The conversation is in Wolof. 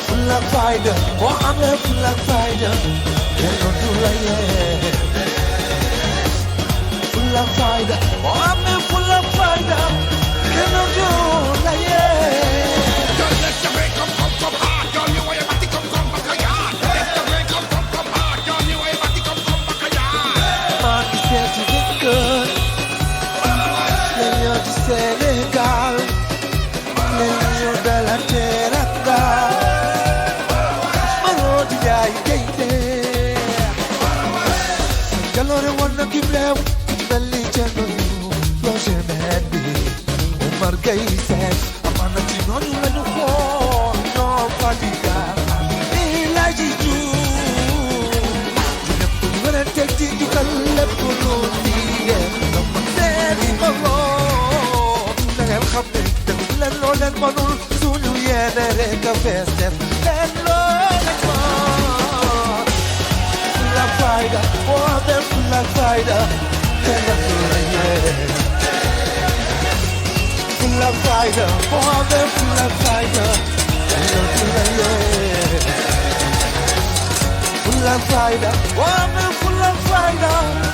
Full of fighter, oh I'm a full of fighter. Cannot do like full of fighter, oh I'm a full of fighter. Cannot do like Girl, let the break come hard. Girl, you want your body come back a yard. Let the break come hard. Girl, you want your body come back a yard. Man, you said you look good. Then you're the Senegal. Then you're the Latina. Marodi ya ikaite. Kalore wanna give them. Belly channel. Flush and Umar Gay said, Amana Chino, you let it fall. No, Fadiga. Elijah, you. When I take it, you can let go of me. I'm dead in my road. Let Lord and Manul, soon you hear the Reka Fest. Let Lord and Manul. Full of fighter, oh, they're full of fighter. Tell them to full of fighter, oh, they're full of fighter. Tell them to full of fighter, oh, they're full of fighter.